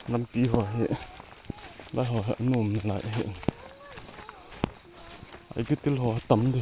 LAMPI ho he la ho num lại hiện ai cái til ho tắm đi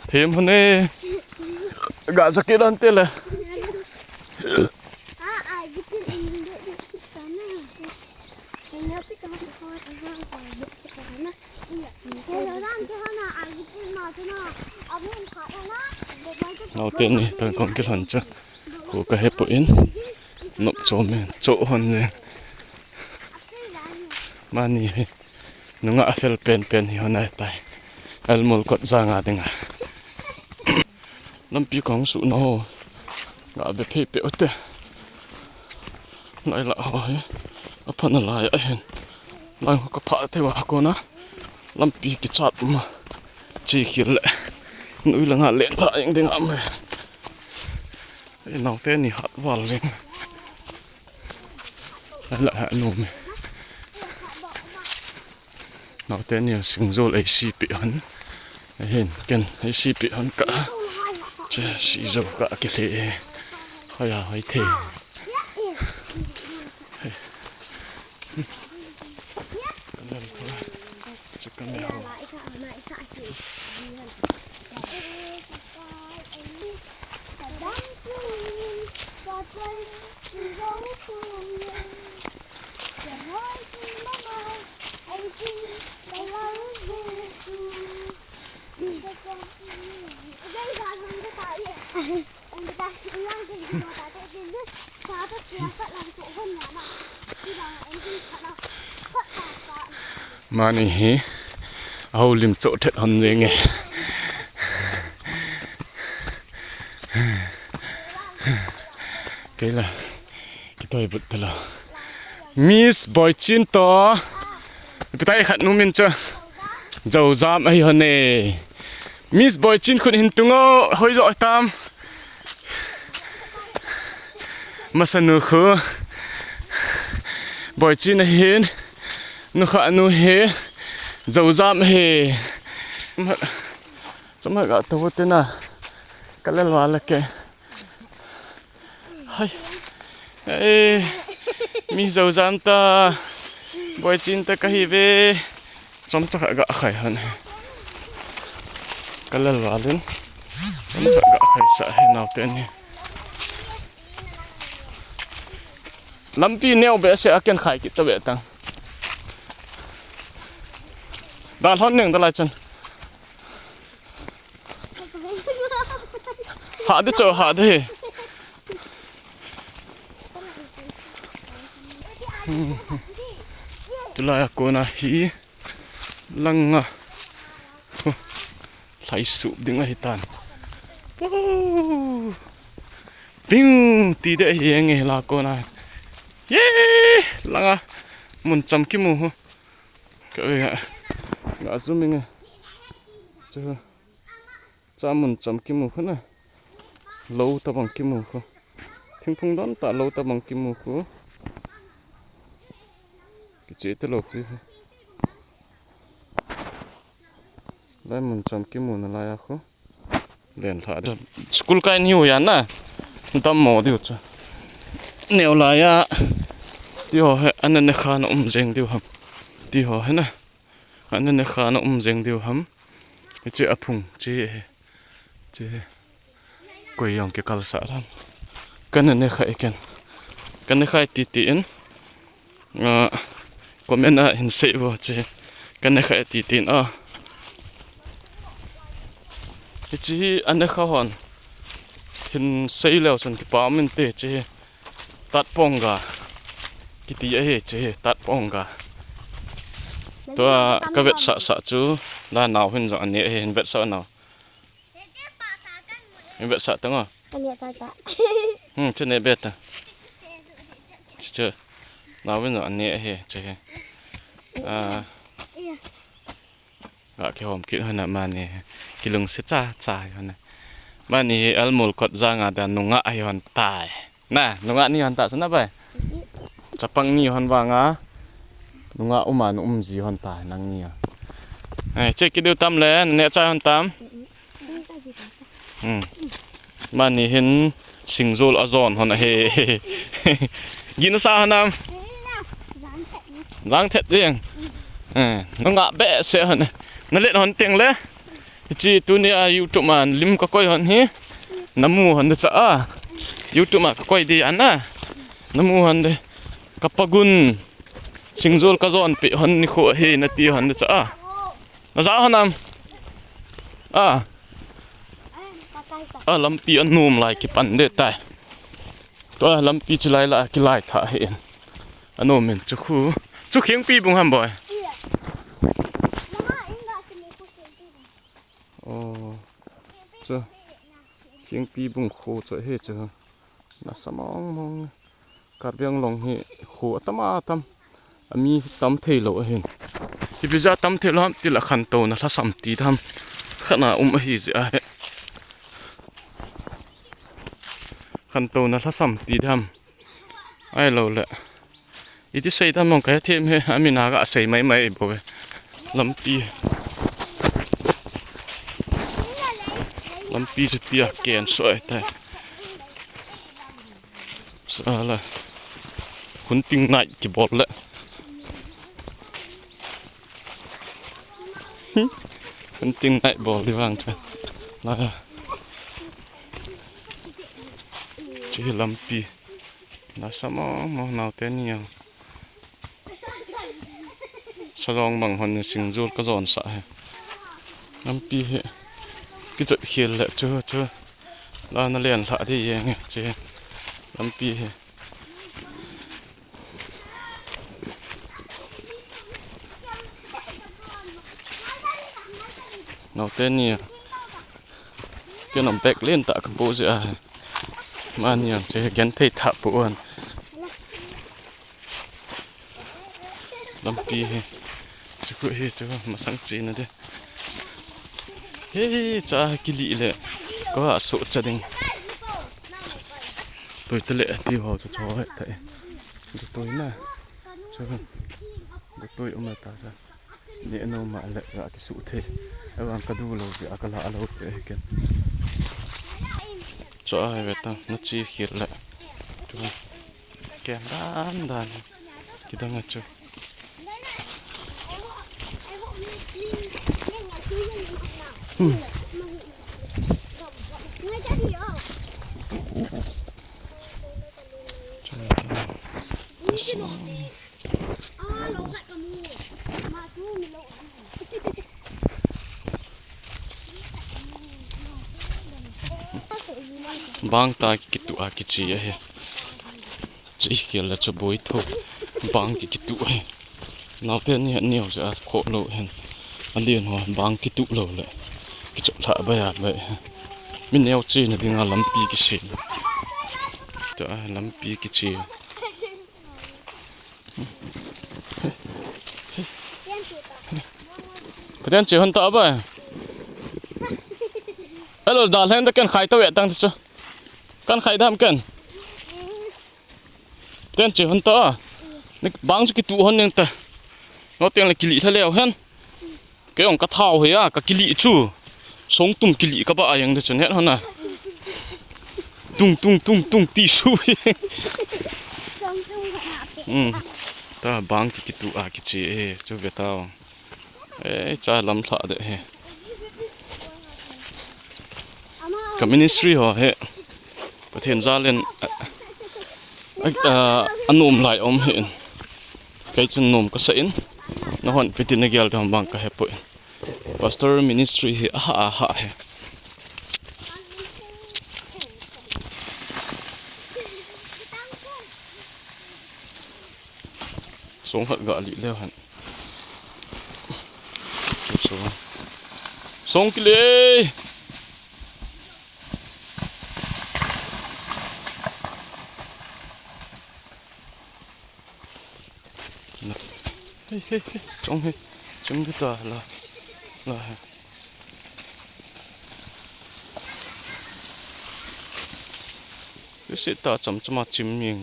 thêm hơn nè gã ra kia đan tê là nào tên này tôi còn cái lần chưa của cái hết bụi nộp chỗ mình chỗ hơn rồi mà nì nó ngã phèn pen thì hôm nay tại almol cột ra ngã tiếng à LAMPI con sụ nó ngã về phê bẹo tê lại là hỏi ở phần lại ấy lại có phá theo cô nó LAMPI cái chặt mà chỉ khiến lệ núi là ngã lẹn lại những tiếng ẩm nào tên thì hạt vào lên lại hạ nôm nào tên nhiều sinh rồi lấy xì bị hắn hiện cần lấy xì bị hắn cả chứ xì dầu cả cái thế hơi à hơi thế chứ cái mèo mà này hầu lim chỗ thật hơn gì nghe cái là cái tôi bật là Miss Boy Chin to cái tay khát nung miên chưa dầu dám ấy hơn nè Miss Boy Chin khôn hình tung ô hơi dội tam mà sao nửa khứa Boy Chin này hiền nó khát nung hế dầu dám hề chúng ta gặp tôi tên à cái lên vào là cái hay ê mi dầu dám ta Boy Chin ta cái về chúng ta gặp khởi hơn cái lên vào lên chúng ta gặp khởi sợ hay nào tên này LAMPI neo bé sẽ kiên khải kita bé tăng đàn hot neng ta lại chân hạ đi chỗ hạ đi tu lại cô na hi lăng à lấy sụp đứng ở tan ping tí để hiền nghe là cô na yeah lăng à muốn chăm kim mù cái ạ ngã zoom mình chứ cha muốn chăm kim mù không à lâu ta bằng kim mù không thiên phong đón ta lâu ta bằng kim mù không cái chế ta lâu khi đây muốn chăm kim mù nó lại không liền thả được school cái nhiều vậy nè tâm mỏ điều chứ nếu lại à điều anh nên khá nó deng điều hầm điều hết nè anh nên khá nó deng điều hầm cái chế áp phùng chế quay dòng cái cal sả đó cái này khai tịt có mấy na hình sệ vào chế cái này khai tịt à cái chế anh này khá hòn hình sệ leo trên cái bám mình tê chế tát bông cả cái tí ấy chế tát bông cả tôi cái vết sạ chú là nào hình dạng này hình vết sạ nào hình vết sạ đúng không? Trên này vết à? Chưa nào hình dạng này hè chế cái hòm kia hơn là mà này cái lồng sẽ chà hơn này mà này almol cột ra ngà đàn nung ngã hay hoàn tài nè nung ngã ni hoàn tài sao nè vậy chapang ni hoàn vàng á nung ngã mà gì hoàn tài năng ni à này check cái điều tâm lên nè trai hoàn tám มันนี่เห็นสิงโซลอาซอนฮอนเฮยินซาฮนามล้างเท็ดเรียงน้องกะแบะเสียฮอนนั่นเล่นฮอนเตียงเลยจีตัวนี้ยูทูบมันลิมก็ก้อยฮอนเฮน้ำมูฮอนเดจ้ายูทูบมันก็ก้อยดีอันน่ะน้ำมูฮอนเดกับปะกุนสิงโซลกาซอนเปฮอนนี่โคเฮนาตีฮอนเดจ้าน้าจ้าฮอนนำลำปีอันนุ่มลายกี่ปันเด็ดแต่ตัวลำปีจะลายละกี่ลายถ่าเห็นอันนุ่มเหมือนจุกหูจุกเขียงปีบุ้งฮัมบ่อยโอ้เจ้าเขียงปีบุ้งโคจะเฮเจ้าน่าสมองมองการเบียงลงเฮโคตมาตำมีตำเทโลเห็นที่พิจารตำเทโลที่ละขันโตนะถ้าสัมตีทำขนาดหิจะขันโตนะถ้าสัมตีทำไอ้เราแหละอีที่ใส่ทำมองแค่เทียมเฮอามีนาก็ใส่ไม้บ่อยลำปีจะเตี้ยแกนสวยแต่สอะไรคุณติงไหนกี่บอลละคุณติงไหนบอลที่วางจ้ะแล้วจีลำปีน่าสมองนาวเต้นยังฉลองบางคนสิงจูก็จอนสายลำปีก็จะเขียนแหละเจอแล้วนั่นเรียนละที่ยังเจลำปีนาวเต้นเนี่ยก็นำแบกเล่นตะกับโบเสียมันยังเจอกันที่ทับปวนลำปีจะคุยจะมาสังเกตนะเด้เฮ้จ้ากิลิเลยก็สุดจะดึงตัวทะเลที่หัวจะช่วยแต่ตัวน่ะช่วยตัวออกมาตาจ้ะเดี๋ยวน้องมาเลยก็กิสุดเท่เอาอันกระดูเราจะอักละเราไปกันช่วยไปตั้งนัดชี้ขีดเลยดูแกมด้านคิดว่าจุบางตากิตุอากิจีเฮจีเกี่ยวกับจะบอยทุบางกิตุเฮนาวเทียนเนี่ยเนี่ยจะโคโลเห็นอันเดียนหัวบางกิตุโลเลยกิจละใบอะไรมินเนี่ยจีนดิ่งลำปีกิจีจะลำปีกิจีประเด็นจีฮันตาบ่เออดาลเห็นตะกันขายตัวตั้งที่กันขายทำกันเต้นเจ้าหันตานี่บางสักตัวหันยังแต่เราเตียงเลยกิลิทะเลเอาเห็นแกองกระเท้าเฮียกับกิลิจู่สงตุ่มกิลิกับอะไรอย่างเดียวจนเห็นหันน่ะตุ้งตีสู้ตาบางกิตัวอากิจีจู่กระเท้าจ่าลำถาเด้กับมินิสทรีเหรอประเทศซาเลนอันนุ่มหลายอมเห็นใครจะนุ่มก็เสียนนอนไปที่นักเรียนทำบางก็เห็นปุ่ย Pastor Ministry ฮะส่งหัดกะลิแล้วฮันส่งกิเลเฮ้จงที่ตาละรู้สึกตาจำจะมาจิ้มยัง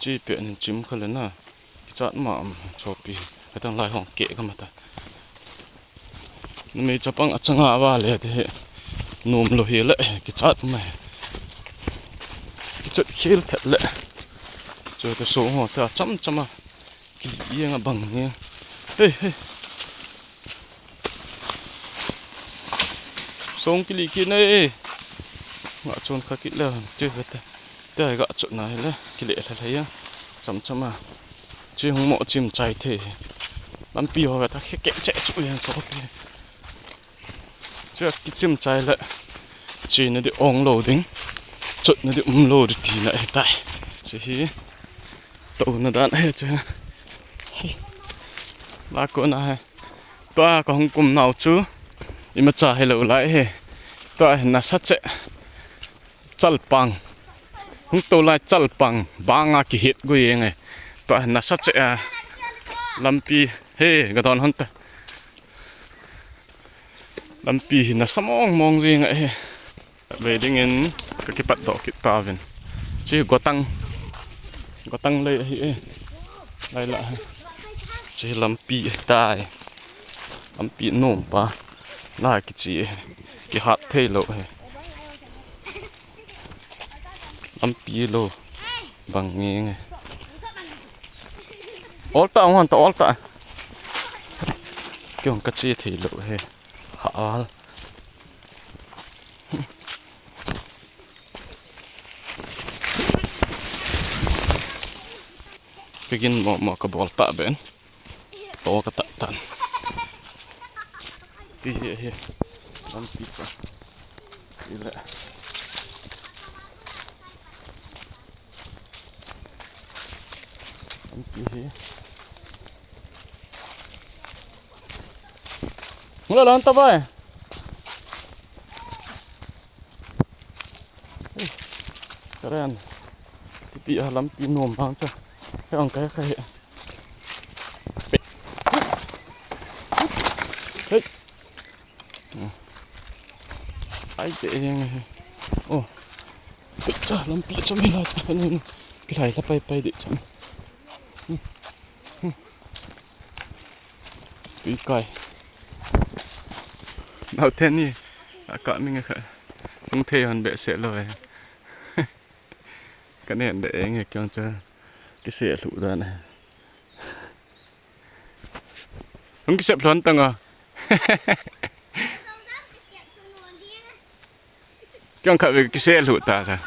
จีเปลี่ยนจิ้มเขาเลยนะจัดมาชอบปีไปตั้งหลายห้องเกะกันมาแต่ มีจะปังอัจฉริยะว่าเลยที่นุ่มโลหิเละกิจัดมากิจัดเขียวเถิดเละเจอแต่โซ่หัวเธอจำมากิเอียงบังเนี่ยเฮ้ยส่งกิลิกินเลยงะจนขากิแล้วเจอแต่ก็จดไหนเลยกิเลอะไรยังจำมาเจอหงหมอจิ้มใจเทลำปีหัวแบบถ้าแค่แกะเจ๊จุยยังชอบเลยเจอกิจิ้มใจละจีนนี่องโหลดิ้งจุดนี่โหลดทีน่ะไอ้ตายจีตัวนั่นด้านให้เจอลากคนนะตัวก็หงกุมหนาวจูอีมาจ่าให้เราไล่เฮตัวน่าสัจเจจัลปังหงตัวไล่จัลปังบางอากิฮิตกูยังไงตัวน่าสัจเจลำปีเฮ้กระดอนหันตะลำปีน่าสมองจริงไงเวดิ้งเงินก็คิดปัดดอกคิดตาเวนชื่อกอตังเลยเฮ้ไรละชื่อลำปีตายลำปีโน่มปะลายกิจีกิหัดเทโลเฮลำปีโลบังเงี้ยไงออลตาหันตาออลตาเกี่ยงกระจีเทโลเฮหาไปกินหมอกระบอกตาเบนโตกระตะตันที่เฮ้ลำปีจ้ะนี่แหละลำปีเฮ้มึงเล่นตะไปกระเรนที่ปีลำปีนวมบางจ้ะแค่องค์ใครเป็ดเฮ้ยไอ้เจ๊ยังไงโอ้เป็ดจ้าลำปีจะไม่รอดนี่กี่ไหลแล้วไปดิฉันปีไก่เอาเท่นี่อากาศไม่ไงค่ะต้องเทหันเบะเสียเลยก็เนี่ยเด็กเองเกี่ยวจะcái xe lũ ra này không cái xe lớn tăng à cái khởi về cái xe lũ ta sao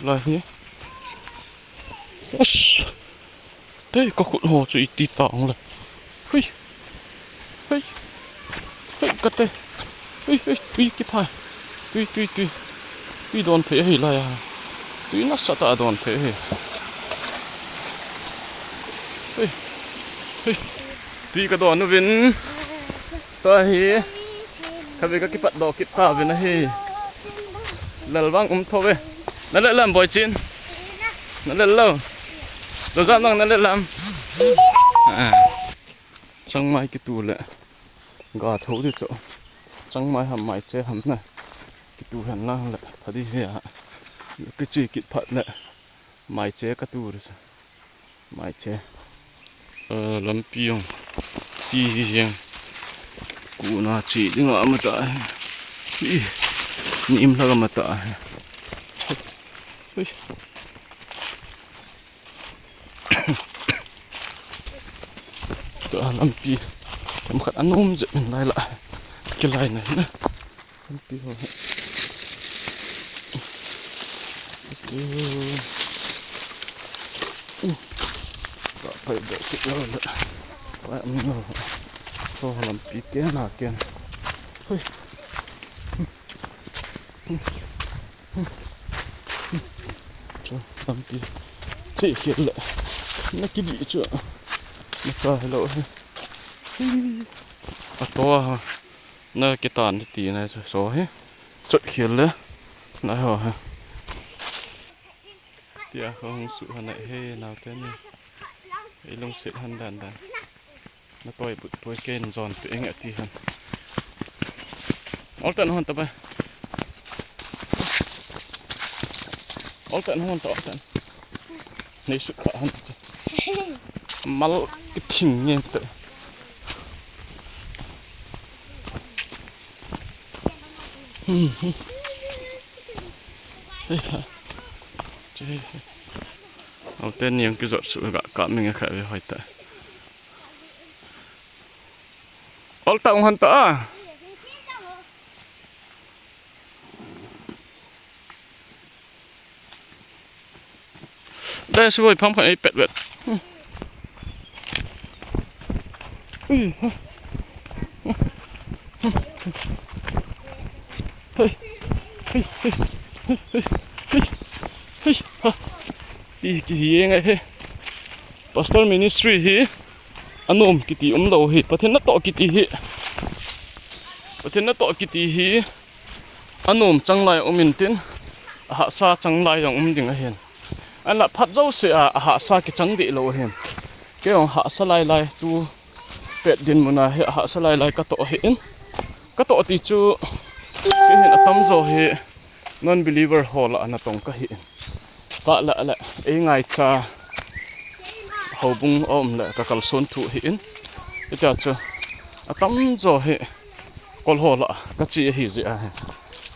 rồi nhé đây có cuộn hồ chỉ tí tỏng rồi hui cắt đây hui cái phải tuy đòn thế hay là tuy nó sợ ta đòn thế tuy cái đòn nó vin ta hi cái về cái bắt đỏ cái ta vin hi lần vang thôi nó lại làm bồi chín nó lại lâu rồi ra nó lại làm trong mai cái tủ lệ gà thấu thì chỗ trong mai hầm mày chơi hầm này cái tủ hẳn lang lệ thật đi hè cái chỉ kịp phật lệ mày chế cái tủ rồi mày chế làm piong ti hiền cụ nó chỉ đi ngõ mà tại im là mà tại tụi làm pi em khát ăn ôm dậy mình lại cái này nữa làm pi rồi phải để cái đó nữa lại mình cho làm pi cái nào kia cho làm pi chỉ hiện lại nó cái bị chưa nó trời lộ to nó cái tàn tí này số hết chọn khiến nữa nói hò ha tia không sự hàn này hay nào thế này cái lông sệt hàn đàn nó coi bụi bôi kên giòn tụi anh ạ tí hàn ổn tận hoàn tập à ổn tận này sự khả hàn mal cái thình nghe tự เอาเต้นยังกิจสุดกะมิงแค่ไปหอยแต่ออกตาหันตาได้ช่วยพังพังไอ้เป็ดเวทเฮ้ยเฮ้ยเฮ้ยเฮ้ยเฮ้ยเฮ้ยเฮ้ยฮะอีกทียังไงเฮ้Pastor Ministry hi anom kiti lo hi pathen na to kiti hi pathen na to kiti hi anom changlai omin tin ha sa changlai yong ding a hen ana phat zo se a ha sa ki chang di lo hen ke ong ha sa lai lai tu pet din muna he ha sa lai lai ka to hi in ka to ti chu ke hen atam zo hi non believer hol ana tong ka hi ka la la e ngai cha hậu bung ôm lại các cal son thu hiện cái cha cho tắm zo he col hồ lạ cái chi hi gì à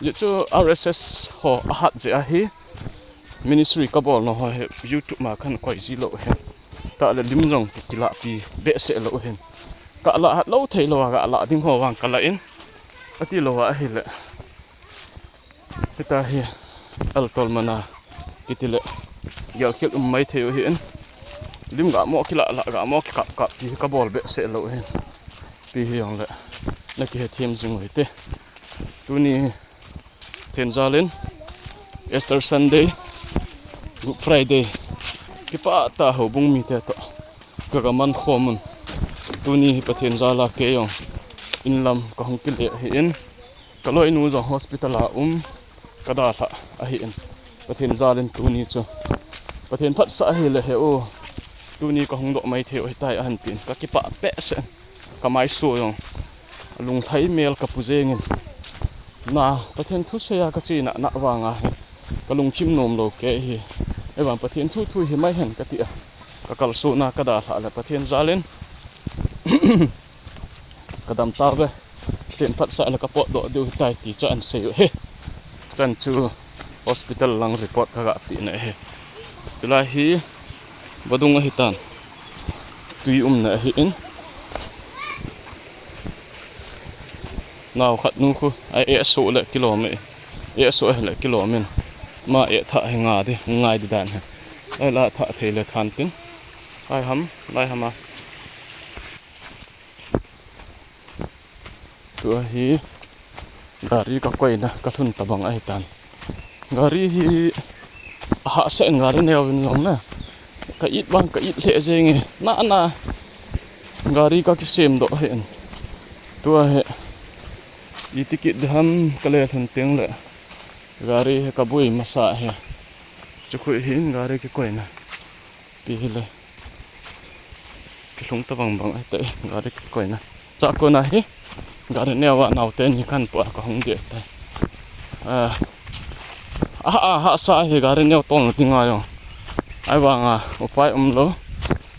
vậy cho RSS ho hạt gì à hi ministry couple nó ho YouTube mà khăn quay gì lộ he ta là lim rong cái lạ pi bẹ sẽ lộ he cả lạ lâu thấy lo cả lạ tim ho vàng cả lạ in cái ti lo à hi lệ cái ta hi al tol mana cái ti lệ giờ khi mấy theo hiện lim gã mò kila la gã mò cặp thì cái ball bẹ sẽ lộ hen pi hiong lại là cái thêm dùng người tê tu ni thêm ra lên Easter Sunday Good Friday cái pa ta hậu bung mi tê to cái man khom tu ni pa thêm ra là cái yong in lam có hong kile hiện cái lối nu zo hospital à cái đó là hiện pa thêm ra lên tu ni cho pa thêm phát xã hi là hiệu tu ni có hong độ mai theo tai an tin các cái pa pe sen ka mai so yong lung thai mel ka puzeng na pathen thu se ya ka chi na na wanga ka lung thim nom lo ke hi ewan pathen thu hi mai hen ka ti ka kal so na ka da la pathen zalen ka dam ta ve ten phat sa la ka po do du tai ti cha an se he chan chu hospital lang report ka ga pi na he tula hi badung hi tan tui na hi in nào khát nu khu ai số lại km số lại km mà thạ hay ngà đi ngay đi đàn đây là thạ thì là than tính ai hắm lai hắm à tụi hi gari các quay nè các thun tập bằng ai tan gari hi hạ sẽ gari neo bên giống nè cái ít băng cái ít lệ gì nghe na gari các cái xem độ hiện tụi hiện itikit daham kale than teng le gari ka bui masa he chukhui hin gari ki koina pi le ki lung ta bang bang ai te gari ki koina cha ko na hi gari newa naw te ni kan po ka hong de ta ha sa hi gari new ton tinga yo ai wanga upai lo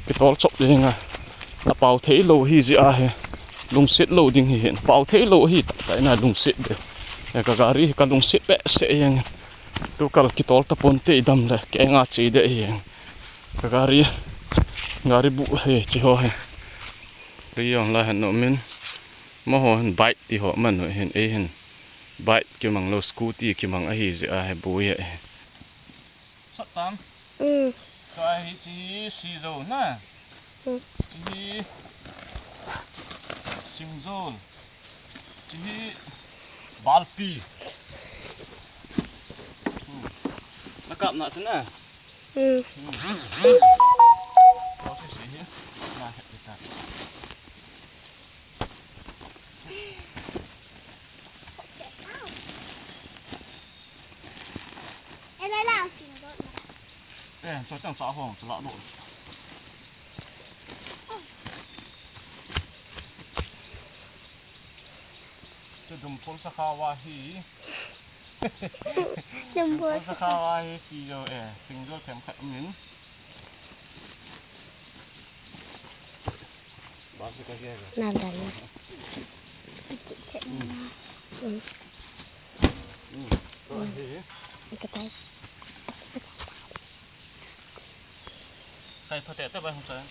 ki tol chop le nga la pau thei lo hi ji a he lung sit lo ding hi hiện bảo thế lo hi tại là lung sit de cái gari cái lung sit bẹ sẽ yang tu kal kitol ta pon te dam le ke nga chi de hi cái gari bu he chi ho he ri yong la han no min mo ho han bike ti ho man no hen e hen bike ki mang lo scooty ki mang a hi je a he bu ye sat tam kai hi chi si zo na chi Simzol, jadi balpi. Nakap nak sana? Proses ini, nah kita. So chẳng xã hồng, lạ độ. Dumpol sa kawahi. Dumpol sa kawahi siyo single tem khat min. Basi ka kaya. Nada. cái tay Thầy phải tẹt tới bay không sợ.